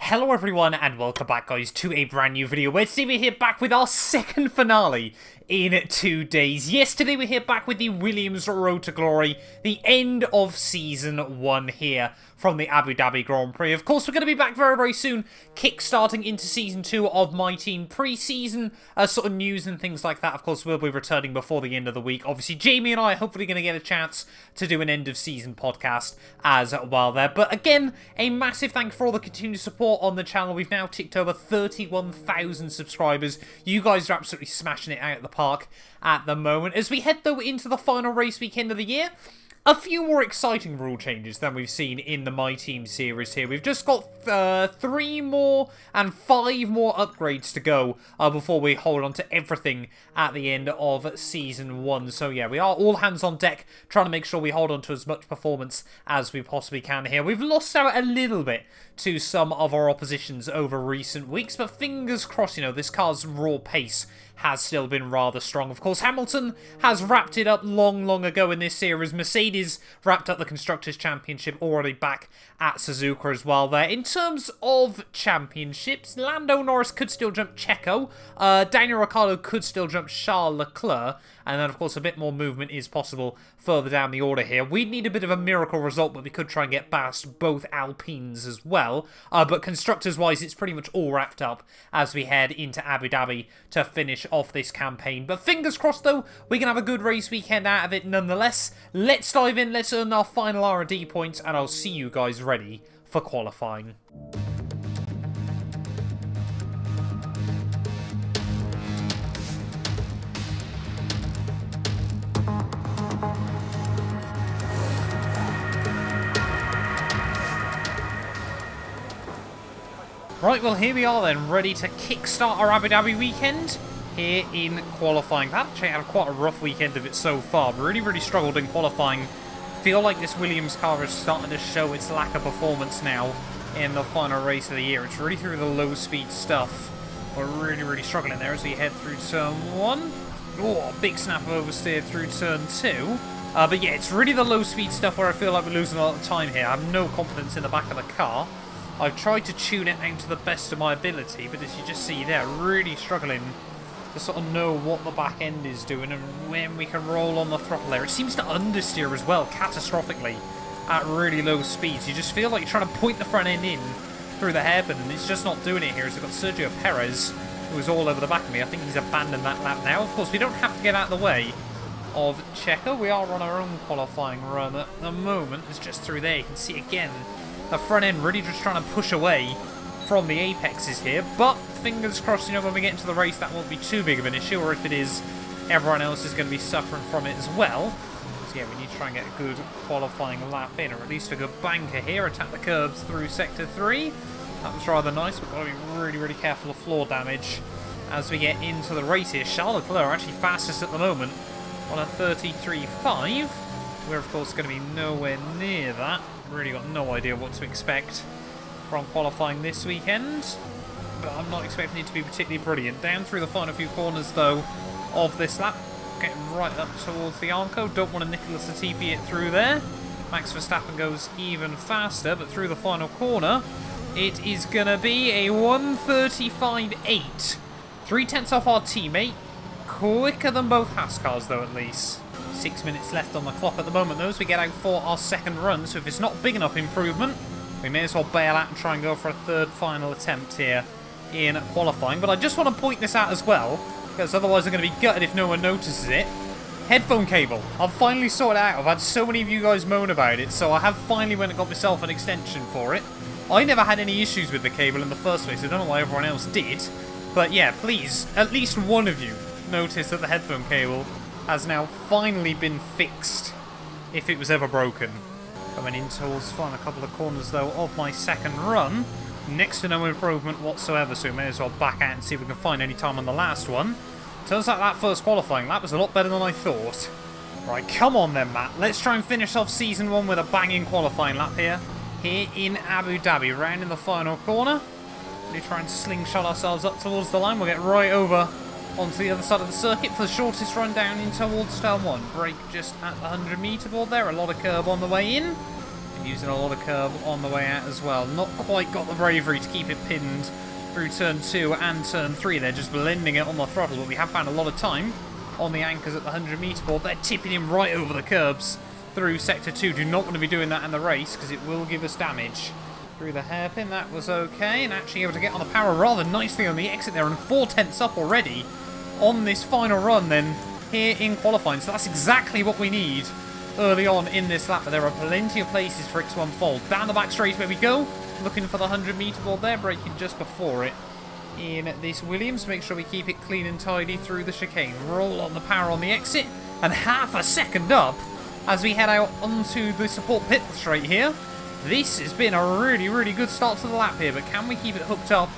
Hello everyone and welcome back guys to a brand new video where today we're here back with our second finale in 2 days. Yes, today we're here back with the Williams Road to Glory, the end of Season 1 here from the Abu Dhabi Grand Prix. Of course, we're going to be back very, very soon, kick-starting into Season 2 of My Team pre-season, sort of news and things like that. Of course, we'll be returning before the end of the week. Obviously, Jamie and I are hopefully going to get a chance to do an end-of-season podcast as well there. But again, a massive thank you for all the continued support on the channel. We've now ticked over 31,000 subscribers. You guys are absolutely smashing it out of the park at the moment. As we head though into the final race weekend of the year, a few more exciting rule changes than we've seen in the My Team series here. We've just got 3 more and 5 more upgrades to go before we hold on to everything at the end of Season 1. So yeah, we are all hands on deck trying to make sure we hold on to as much performance as we possibly can here. We've lost out a little bit to some of our oppositions over recent weeks, but fingers crossed, you know, this car's raw pace has still been rather strong. Of course, Hamilton has wrapped it up long ago in this series. Mercedes wrapped up the Constructors' Championship, already back at Suzuka as well there. In terms of championships, Lando Norris could still jump Checo. Daniel Ricciardo could still jump Charles Leclerc. And then, of course, a bit more movement is possible further down the order here. We'd need a bit of a miracle result, but we could try and get past both Alpines as well. But Constructors-wise, it's pretty much all wrapped up as we head into Abu Dhabi to finish off this campaign. But fingers crossed, though, we can have a good race weekend out of it nonetheless. Let's dive in, let's earn our final R&D points, and I'll see you guys ready for qualifying. Right, well here we are then, ready to kickstart our Abu Dhabi weekend here in qualifying. That actually had quite a rough weekend of it so far. Really struggled in qualifying. Feel like this Williams car is starting to show its lack of performance now in the final race of the year. It's really through the low speed stuff. We're really struggling there as we head through turn 1. Oh, big snap of oversteer through turn 2. But yeah, it's really the low speed stuff where I feel like we're losing a lot of time here. I have no confidence in the back of the car. I've tried to tune it out to the best of my ability, but as you just see there, really struggling to sort of know what the back end is doing and when we can roll on the throttle there. It seems to understeer as well, catastrophically, at really low speeds. You just feel like you're trying to point the front end in through the hairpin, and it's just not doing it here. As we've got Sergio Perez, who's all over the back of me. I think he's abandoned that lap now. Of course, we don't have to get out of the way of Checo. We are on our own qualifying run at the moment. It's just through there. You can see again the front end really just trying to push away from the apexes here, but fingers crossed, you know, when we get into the race that won't be too big of an issue, or if it is, everyone else is going to be suffering from it as well. So yeah, we need to try and get a good qualifying lap in, or at least a good banker here, attack the curbs through sector 3. That was rather nice, but got to be really careful of floor damage as we get into the race here. Charles Leclerc actually fastest at the moment on a 33.5. We're of course going to be nowhere near that. Really got no idea what to expect from qualifying this weekend, but I'm not expecting it to be particularly brilliant. Down through the final few corners though of this lap, getting right up towards the Arco. Don't want to Nicholas Latifi it through there. Max Verstappen goes even faster, but through the final corner it is gonna be a 1:35.8, 3/10 off our teammate. Quicker than both Haas cars though, at least. 6 minutes left on the clock at the moment though, as we get out for our second run. So if it's not big enough improvement, we may as well bail out and try and go for a third final attempt here in qualifying. But I just want to point this out as well, because otherwise I'm going to be gutted if no one notices it. Headphone cable. I've finally sorted it out. I've had so many of you guys moan about it, so I have finally went and got myself an extension for it. I never had any issues with the cable in the first place. I don't know why everyone else did. But yeah, please, at least one of you notice that the headphone cable has now finally been fixed, if it was ever broken. Coming in towards final couple of corners though of my second run, next to no improvement whatsoever, so we may as well back out and see if we can find any time on the last one. Turns out that first qualifying lap was a lot better than I thought. Right, come on then Matt, let's try and finish off Season 1 with a banging qualifying lap here in Abu Dhabi, round in the final corner. We try and slingshot ourselves up towards the line. We'll get right over onto the other side of the circuit for the shortest run down in towards turn 1. Brake just at the 100 metre board there. A lot of curb on the way in. using a lot of curb on the way out as well. Not quite got the bravery to keep it pinned through turn 2 and turn 3. They're just blending it on the throttle, but we have found a lot of time on the anchors at the 100-metre board. They're tipping him right over the curbs through sector 2. Do not want to be doing that in the race because it will give us damage. Through the hairpin, that was okay, and actually able to get on the power rather nicely on the exit there, and 4 tenths up already on this final run then here in qualifying. So that's exactly what we need early on in this lap, but there are plenty of places for it to unfold. Down the back straight where we go, looking for the 100-metre board there, braking just before it in this Williams. Make sure we keep it clean and tidy through the chicane. Roll on the power on the exit, and half a second up as we head out onto the support pit straight here. This has been a really, really good start to the lap here, but can we keep it hooked up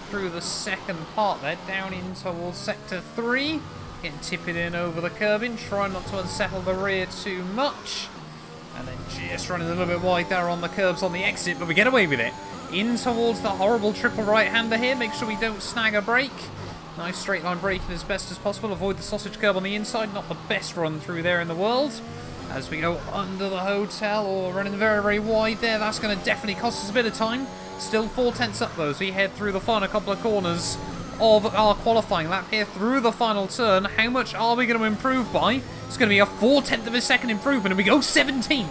through the second part there, down in towards sector 3. Getting tipping in over the curbing, trying not to unsettle the rear too much. And then just running a little bit wide there on the curbs on the exit, but we get away with it. In towards the horrible triple right-hander here, make sure we don't snag a brake. Nice straight line braking as best as possible, avoid the sausage curb on the inside, not the best run through there in the world. As we go under the hotel, or running very, very wide there, that's going to definitely cost us a bit of time. Still 4 tenths up though as we head through the final couple of corners of our qualifying lap here through the final turn. How much are we going to improve by? It's going to be a 4/10 of a second improvement, and we go 17th.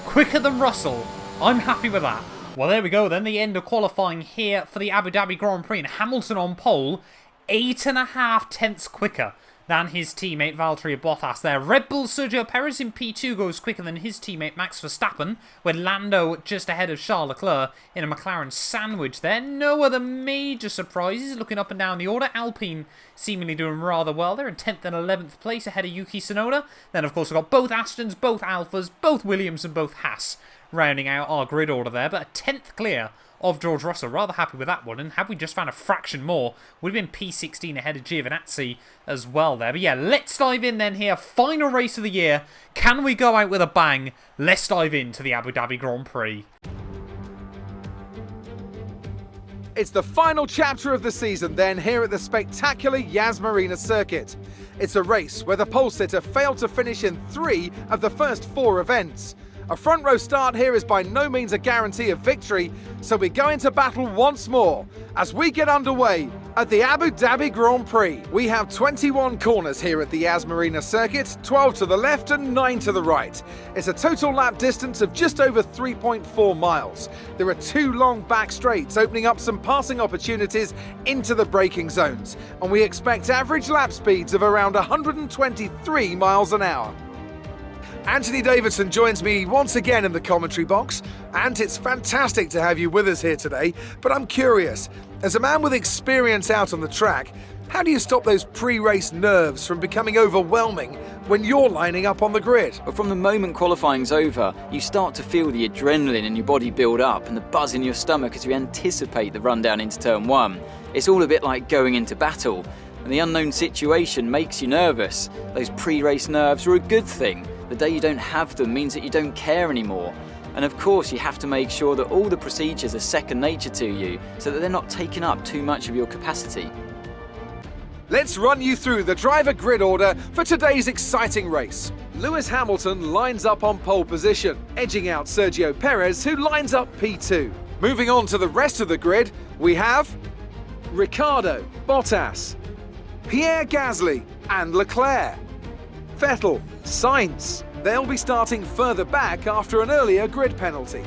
Quicker than Russell. I'm happy with that. Well, there we go then, the end of qualifying here for the Abu Dhabi Grand Prix, and Hamilton on pole, 8.5 tenths quicker than his teammate Valtteri Bottas there. Red Bull Sergio Perez in P2 goes quicker than his teammate Max Verstappen, with Lando just ahead of Charles Leclerc in a McLaren sandwich there. No other major surprises looking up and down the order. Alpine seemingly doing rather well. They're in 10th and 11th place ahead of Yuki Tsunoda. Then of course we've got both Astons, both Alphas, both Williams and both Haas rounding out our grid order there, but a 10th clear of George Russell. Rather happy with that one, and have we just found a fraction more, would have been P16 ahead of Giovinazzi as well there. But yeah, let's dive in then here. Final race of the year. Can we go out with a bang? Let's dive into the Abu Dhabi Grand Prix. It's the final chapter of the season then here at the spectacular Yas Marina circuit. It's a race where the pole sitter failed to finish in 3 of the first 4 events. A front row start here is by no means a guarantee of victory, so we go into battle once more as we get underway at the Abu Dhabi Grand Prix. We have 21 corners here at the Yas Marina circuit, 12 to the left and 9 to the right. It's a total lap distance of just over 3.4 miles. There are 2 long back straights opening up some passing opportunities into the braking zones, and we expect average lap speeds of around 123 miles an hour. Anthony Davidson joins me once again in the commentary box, and it's fantastic to have you with us here today, but I'm curious, as a man with experience out on the track, how do you stop those pre-race nerves from becoming overwhelming when you're lining up on the grid? But from the moment qualifying's over, you start to feel the adrenaline in your body build up and the buzz in your stomach as you anticipate the run down into turn 1. It's all a bit like going into battle, and the unknown situation makes you nervous. Those pre-race nerves are a good thing. The day you don't have them means that you don't care anymore. And of course you have to make sure that all the procedures are second nature to you so that they're not taking up too much of your capacity. Let's run you through the driver grid order for today's exciting race. Lewis Hamilton lines up on pole position, edging out Sergio Perez, who lines up P2. Moving on to the rest of the grid, we have Ricciardo, Bottas, Pierre Gasly and Leclerc, Vettel, Sainz. They'll be starting further back after an earlier grid penalty.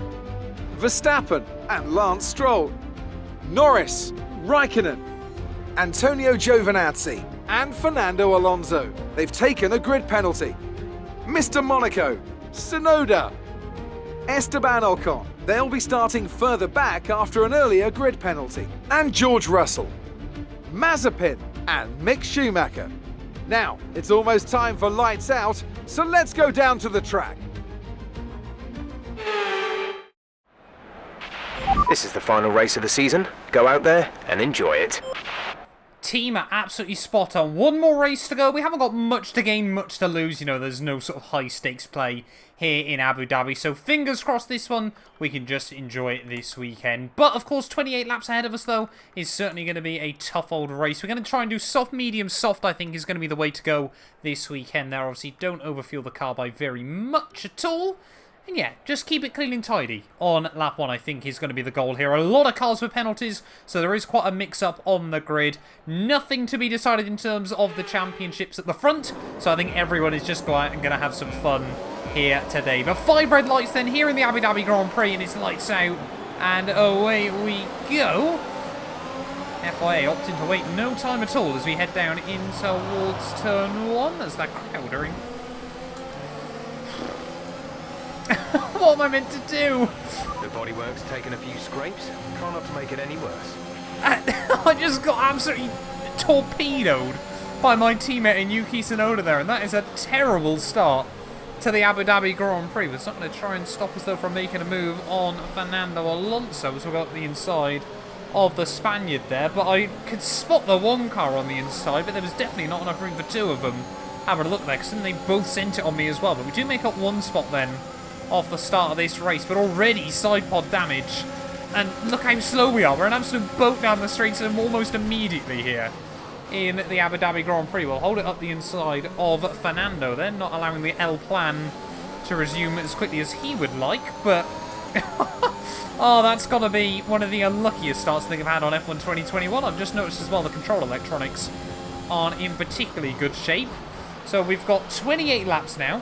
Verstappen and Lance Stroll, Norris, Raikkonen, Antonio Giovinazzi and Fernando Alonso. They've taken a grid penalty. Mr. Monaco, Tsunoda, Esteban Ocon. They'll be starting further back after an earlier grid penalty. And George Russell, Mazepin and Mick Schumacher. Now, it's almost time for lights out, so let's go down to the track. This is the final race of the season. Go out there and enjoy it. Team are absolutely spot on. One more race to go. We haven't got much to gain, much to lose. You know, there's no sort of high stakes play here in Abu Dhabi. So fingers crossed this one, we can just enjoy it this weekend. But of course, 28 laps ahead of us though is certainly going to be a tough old race. We're going to try and do soft, medium, soft, I think is going to be the way to go this weekend there. Obviously, don't overfuel the car by very much at all. And yeah, just keep it clean and tidy on lap 1, I think, is going to be the goal here. A lot of cars with penalties, so there is quite a mix-up on the grid. Nothing to be decided in terms of the championships at the front, so I think everyone is just going to have some fun here today. But 5 red lights then here in the Abu Dhabi Grand Prix, and it's lights out, and away we go. FIA opting to wait no time at all as we head down in towards turn 1, as that crowd are in. What am I meant to do? The bodywork's taken a few scrapes. Try not to make it any worse. I just got absolutely torpedoed by my teammate in Yuki Tsunoda there, and that is a terrible start to the Abu Dhabi Grand Prix. It's not going to try and stop us though from making a move on Fernando Alonso as we got the inside of the Spaniard there, but I could spot the one car on the inside, but there was definitely not enough room for 2 of them. Having a look there, because then they both sent it on me as well, but we do make up 1 spot then off the start of this race, but already side pod damage, and look how slow we are. We're an absolute boat down the straights and almost immediately here in the Abu Dhabi Grand Prix. We'll hold it up the inside of Fernando then, not allowing the L plan to resume as quickly as he would like, but oh, that's got to be one of the unluckiest starts I think I've had on F1 2021. I've just noticed as well the control electronics aren't in particularly good shape. So we've got 28 laps now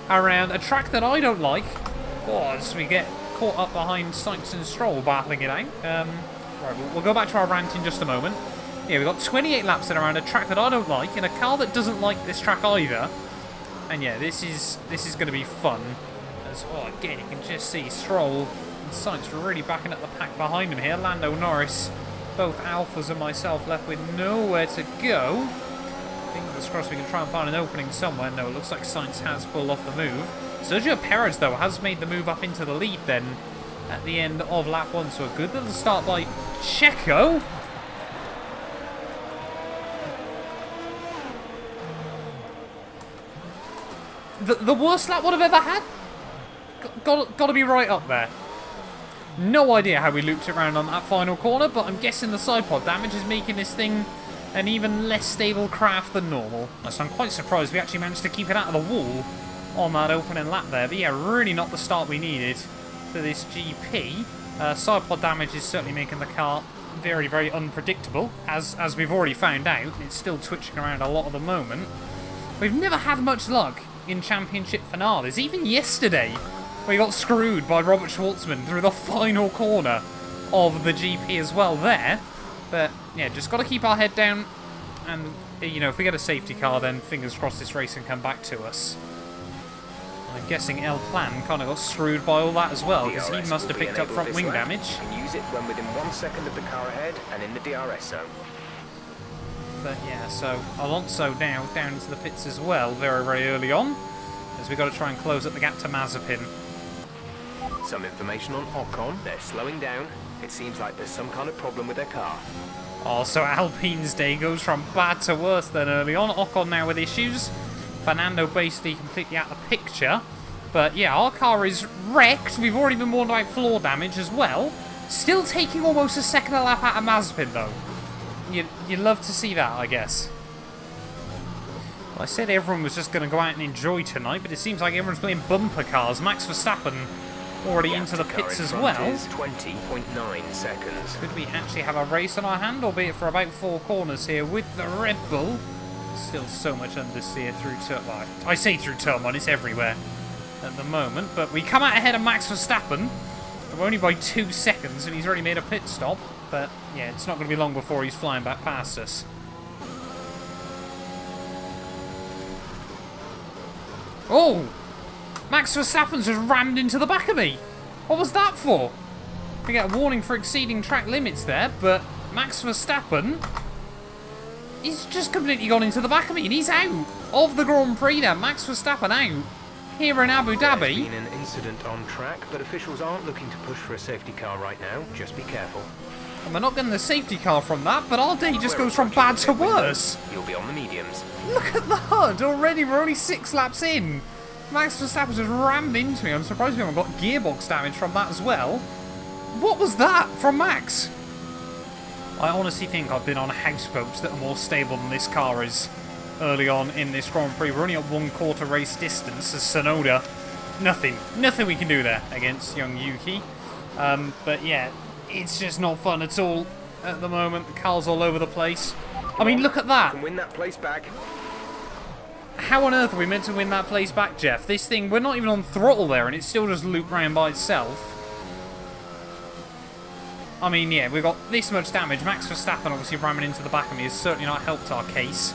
around a track that I don't like. Oh, as we get caught up behind Sainz and Stroll battling it out. Right, we'll go back to our rant in just a moment. Yeah, we've got 28 laps around a track that I don't like, in a car that doesn't like this track either. And yeah, this is going to be fun. As well, again, you can just see Stroll and Sainz really backing up the pack behind him here. Lando Norris, both Alphas and myself left with nowhere to go. Fingers crossed we can try and find an opening somewhere. No, it looks like Sainz has pulled off the move. Sergio Perez, though, has made the move up into the lead then at the end of lap 1. So a good little start by Checo. The worst lap one I've ever had? Got to be right up there. No idea how we looped it around on that final corner, but I'm guessing the side pod damage is making this thing an even less stable craft than normal. So I'm quite surprised we actually managed to keep it out of the wall on that opening lap there. But yeah, really not the start we needed for this GP. Side pod damage is certainly making the car very, very unpredictable, as we've already found out. It's still twitching around a lot at the moment. We've never had much luck in championship finales. Even yesterday, we got screwed by Robert Schwartzman through the final corner of the GP as well there. But yeah, just got to keep our head down, and you know, if we get a safety car, then fingers crossed this race can come back to us. I'm guessing El Plan kind of got screwed by all that as well, because he must have picked up front wing damage. You can use it when within 1 second of the car ahead and in the DRS zone. But yeah, so Alonso now down into the pits as well, very, very early on, as we've got to try and close up the gap to Mazepin. Some information on Ocon. They're slowing down. It seems like there's some kind of problem with their car. Oh, so Alpine's day goes from bad to worse then early on. Ocon now with issues. Fernando basically completely out of the picture. But yeah, our car is wrecked. We've already been warned about floor damage as well. Still taking almost a second a lap out of Mazepin though. You'd love to see that, I guess. Well, I said everyone was just going to go out and enjoy tonight, but it seems like everyone's playing bumper cars. Max Verstappen already into the pits as well. 20.9 seconds. Could we actually have a race on our hand, albeit for about 4 corners here with the Red Bull? Still so much understeer through turn. Well, I say through turn 1, it's everywhere at the moment. But we come out ahead of Max Verstappen. We're only by 2 seconds, and he's already made a pit stop. But yeah, it's not going to be long before he's flying back past us. Oh! Max Verstappen's just rammed into the back of me. What was that for? We get a warning for exceeding track limits there, but Max Verstappen, he's just completely gone into the back of me, and he's out of the Grand Prix there. Max Verstappen out here in Abu Dhabi. There's been an incident on track, but officials aren't looking to push for a safety car right now. Just be careful. And we're not getting the safety car from that, but our day just goes from bad to worse. You'll be on the mediums. Look at the HUD already. We're only 6 laps in. Max Verstappen just rammed into me. I'm surprised we haven't got gearbox damage from that as well. What was that from Max? I honestly think I've been on houseboats that are more stable than this car is early on in this Grand Prix. We're only at 1/4 race distance as Tsunoda nothing we can do there against young Yuki. But yeah, it's just not fun at all at the moment. The car's all over the place. I mean, look at that. Can win that place back. How on earth are we meant to win that place back, Jeff? This thing, we're not even on throttle there, and it's still just looped round by itself. I mean, yeah, we've got this much damage. Max Verstappen obviously ramming into the back of me has certainly not helped our case.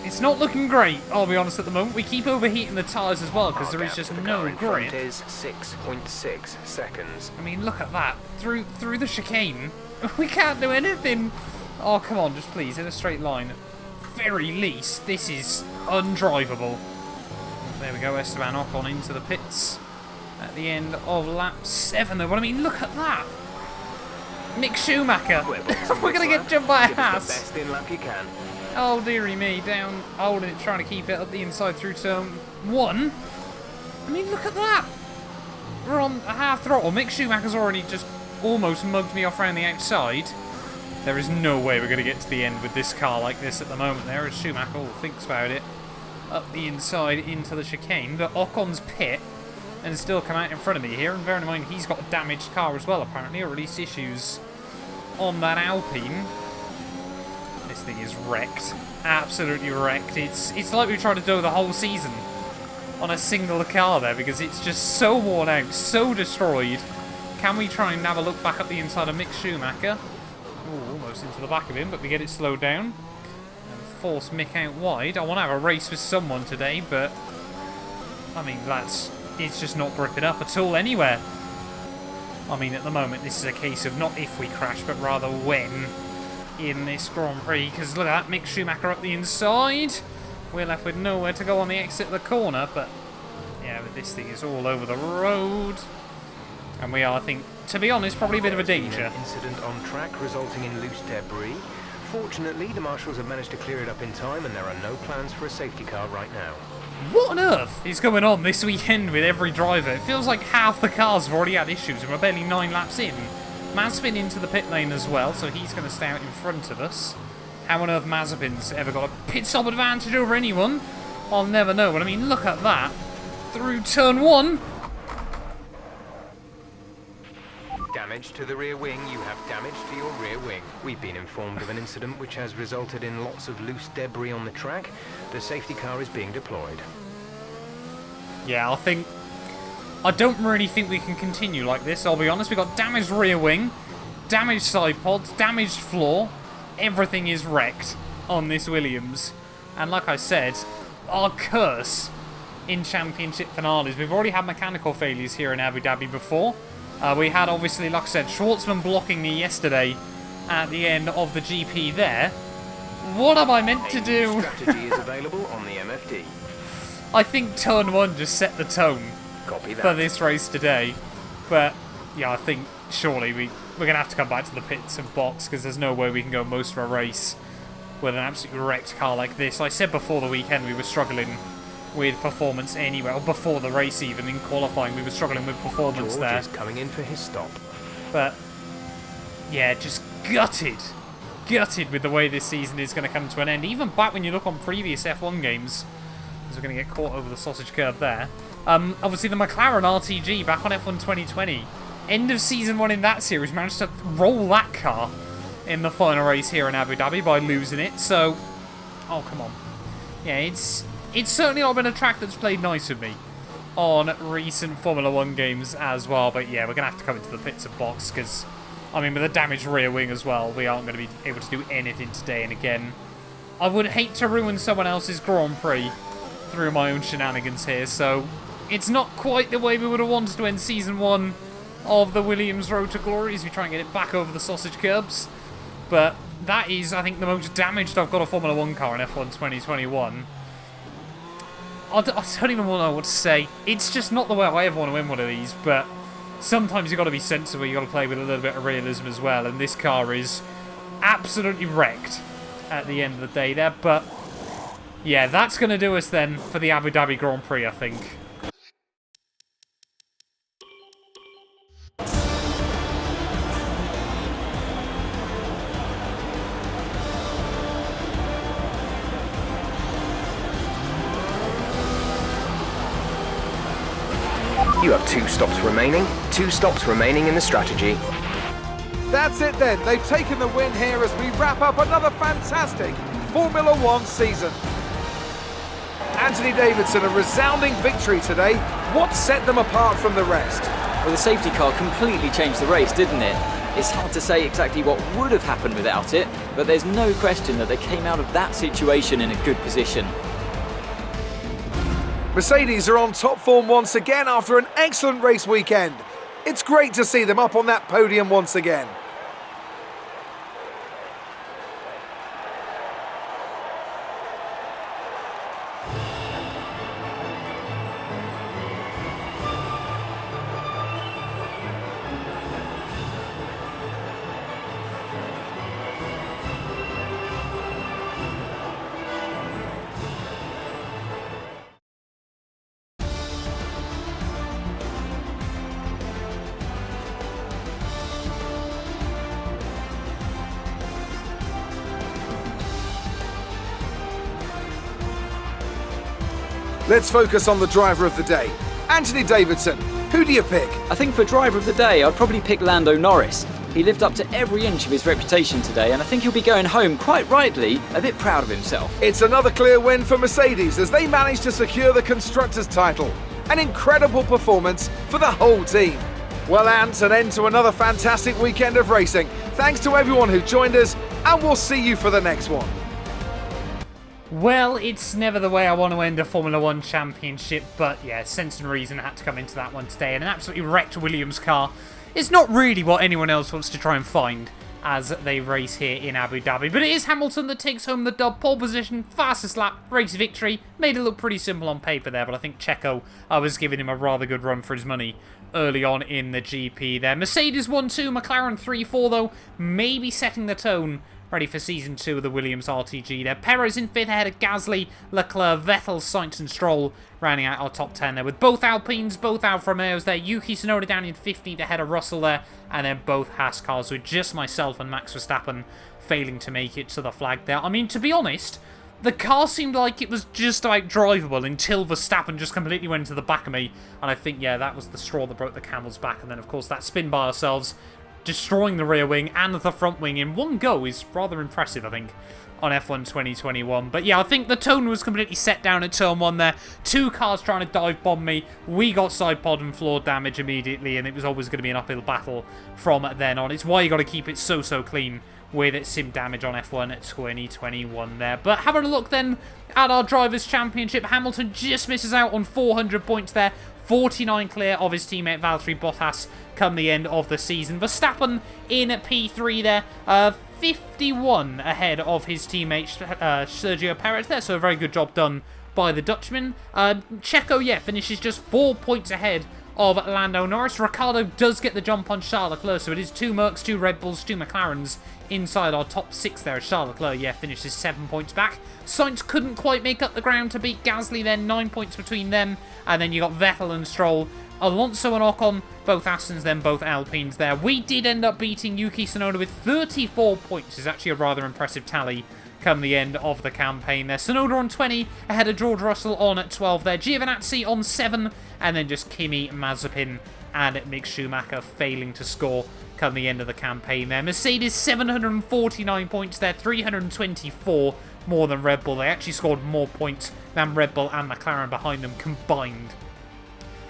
It's not looking great, I'll be honest, at the moment. We keep overheating the tyres as well, because there is just no grip. Is 6.6 seconds. I mean, look at that. Through the chicane, we can't do anything. Oh, come on, just please, in a straight line. Very least, this is undrivable. There we go, Esteban Ocon into the pits at the end of lap 7 though. But I mean, look at that. Mick Schumacher. We're going to get jumped by a Haas. Best in lap you can. Oh, dearie me. Down, holding it, trying to keep it up the inside through turn 1. I mean, look at that. We're on a half throttle. Mick Schumacher's already just almost mugged me off around the outside. There is no way we're going to get to the end with this car like this at the moment there, as Schumacher thinks about it. Up the inside into the chicane, but Ocon's pit and still come out in front of me here. And bearing in mind, he's got a damaged car as well, apparently, or at least issues on that Alpine. This thing is wrecked. Absolutely wrecked. It's like we tried to do the whole season on a single car there, because it's just so worn out, so destroyed. Can we try and have a look back at the inside of Mick Schumacher? Ooh, almost into the back of him, but we get it slowed down. And force Mick out wide. I want to have a race with someone today, but I mean, it's just not gripping up at all anywhere. I mean, at the moment, this is a case of not if we crash, but rather when in this Grand Prix. Because look at that, Mick Schumacher up the inside. We're left with nowhere to go on the exit of the corner, but yeah, but this thing is all over the road. And we are, I think, to be honest, probably a bit of a danger. Incident on track resulting in loose debris. Fortunately, the marshals have managed to clear it up in time, and there are no plans for a safety car right now. What on earth is going on this weekend with every driver? It feels like half the cars have already had issues, and we're barely 9 laps in. Mazepin into the pit lane as well, so he's going to stay out in front of us. How on earth Mazepin's ever got a pit stop advantage over anyone? I'll never know. But I mean, look at that. Through turn 1. Damage to the rear wing. You have damage to your rear wing. We've been informed of an incident which has resulted in lots of loose debris on the track. The safety car is being deployed. Yeah, I don't really think we can continue like this, I'll be honest. We've got damaged rear wing, damaged side pods, damaged floor. Everything is wrecked on this Williams. And like I said, our curse in championship finales. We've already had mechanical failures here in Abu Dhabi before. We had, obviously, like I said, Schwartzman blocking me yesterday at the end of the GP there. What am I meant to do? Strategy is available on the MFD. I think turn 1 just set the tone for this race today. But, yeah, I think surely we're going to have to come back to the pits and box, because there's no way we can go most of a race with an absolutely wrecked car like this. I said before the weekend we were struggling with performance anyway, or before the race even, in qualifying we were struggling with performance there. George is coming in for his stop. But, yeah, just gutted with the way this season is going to come to an end. Even back when you look on previous F1 games, as we're going to get caught over the sausage curb there. Obviously the McLaren RTG back on F1 2020, end of season 1 in that series, managed to roll that car in the final race here in Abu Dhabi by losing it. So, oh come on. Yeah, it's certainly not been a track that's played nice with me on recent Formula 1 games as well. But yeah, we're going to have to come into the pits and box, because, I mean, with a damaged rear wing as well, we aren't going to be able to do anything today. And again, I would hate to ruin someone else's Grand Prix through my own shenanigans here. So it's not quite the way we would have wanted to end Season 1 of the Williams Road to Glory, as we try and get it back over the sausage curbs. But that is, I think, the most damaged I've got a Formula 1 car in F1 2021. I don't even know what to say. It's just not the way I ever want to win one of these, but sometimes you've got to be sensible, you've got to play with a little bit of realism as well, and this car is absolutely wrecked at the end of the day there. But yeah, that's going to do us then for the Abu Dhabi Grand Prix, I think. You have 2 stops remaining. 2 stops remaining in the strategy. That's it then. They've taken the win here as we wrap up another fantastic Formula One season. Anthony Davidson, a resounding victory today. What set them apart from the rest? Well, the safety car completely changed the race, didn't it? It's hard to say exactly what would have happened without it, but there's no question that they came out of that situation in a good position. Mercedes are on top form once again after an excellent race weekend. It's great to see them up on that podium once again. Let's focus on the driver of the day. Anthony Davidson, who do you pick? I think for driver of the day, I'd probably pick Lando Norris. He lived up to every inch of his reputation today, and I think he'll be going home, quite rightly, a bit proud of himself. It's another clear win for Mercedes as they managed to secure the Constructors' title. An incredible performance for the whole team. Well, Ant, an end to another fantastic weekend of racing. Thanks to everyone who joined us, and we'll see you for the next one. Well, it's never the way I want to end a Formula 1 championship, but yeah, sense and reason had to come into that one today, and an absolutely wrecked Williams car is not really what anyone else wants to try and find as they race here in Abu Dhabi. But it is Hamilton that takes home the dub, pole position, fastest lap, race victory. Made it look pretty simple on paper there, but I think Checo was giving him a rather good run for his money early on in the GP there. Mercedes 1-2, McLaren 3-4 though, maybe setting the tone ready for Season 2 of the Williams RTG there. Perez in 5th ahead of Gasly, Leclerc, Vettel, Sainz and Stroll rounding out our top 10 there with both Alpines, both Alfa Romeos there. Yuki Tsunoda down in 15th ahead of Russell there, and then both Haas cars with just myself and Max Verstappen failing to make it to the flag there. I mean, to be honest, the car seemed like it was just about drivable until Verstappen just completely went to the back of me, and I think, yeah, that was the straw that broke the camel's back. And then, of course, that spin by ourselves, destroying the rear wing and the front wing in one go is rather impressive, I think, on F1 2021. But yeah, I think the tone was completely set down at turn 1 there. 2 cars trying to dive bomb me. We got side pod and floor damage immediately, and it was always going to be an uphill battle from then on. It's why you got to keep it so clean with sim damage on F1 2021 there. But having a look then at our Drivers' Championship, Hamilton just misses out on 400 points there. 49 clear of his teammate Valtteri Bottas come the end of the season. Verstappen in P3 there, 51 ahead of his teammate Sergio Perez there, so a very good job done by the Dutchman. Checo, yeah, finishes just 4 points ahead of Lando Norris. Ricciardo does get the jump on Charles Leclerc, so it is 2 Mercs, 2 Red Bulls, 2 McLarens inside our top 6 there. Charles Leclerc, yeah, finishes 7 points back. Sainz couldn't quite make up the ground to beat Gasly then, 9 points between them. And then you got Vettel and Stroll, Alonso and Ocon, both Astons, then both Alpines there. We did end up beating Yuki Tsunoda with 34 points. It's actually a rather impressive tally come the end of the campaign there. Tsunoda on 20, ahead of George Russell on 12 there. Giovinazzi on 7, and then just Kimi, Mazepin, and Mick Schumacher failing to score come the end of the campaign there. Mercedes 749 points there, 324 more than Red Bull. They actually scored more points than Red Bull and McLaren behind them combined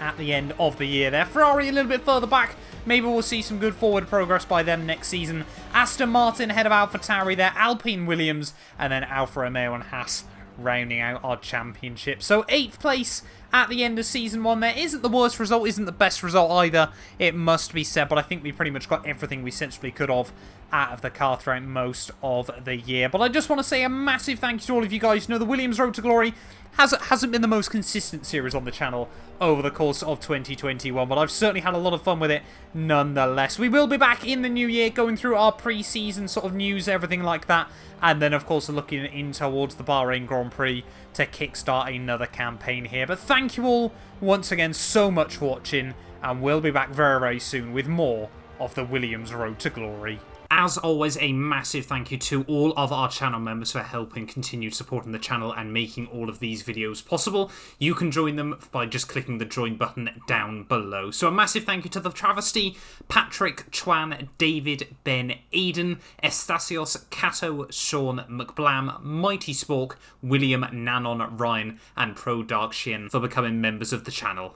at the end of the year there. Ferrari a little bit further back. Maybe we'll see some good forward progress by them next season. Aston Martin ahead of AlphaTauri there, Alpine, Williams, and then Alfa Romeo and Haas rounding out our championship. So 8th place at the end of Season 1 there isn't the worst result, isn't the best result either, it must be said, but I think we pretty much got everything we sensibly could have out of the car throughout most of the year. But I just want to say a massive thank you to all of you guys. You know, the Williams Road to Glory hasn't been the most consistent series on the channel over the course of 2021, but I've certainly had a lot of fun with it nonetheless. We will be back in the new year going through our pre-season sort of news, everything like that, and then of course looking in towards the Bahrain Grand Prix to kickstart another campaign here. But thank you all once again so much for watching, and we'll be back very, very soon with more of the Williams Road to Glory. As always, a massive thank you to all of our channel members for helping continue supporting the channel and making all of these videos possible. You can join them by just clicking the join button down below. So a massive thank you to The Travesty, Patrick, Chuan, David, Ben, Aiden, Estasios, Cato, Sean, McBlam, Mighty Spork, William, Nanon, Ryan, and Pro Dark Shin for becoming members of the channel.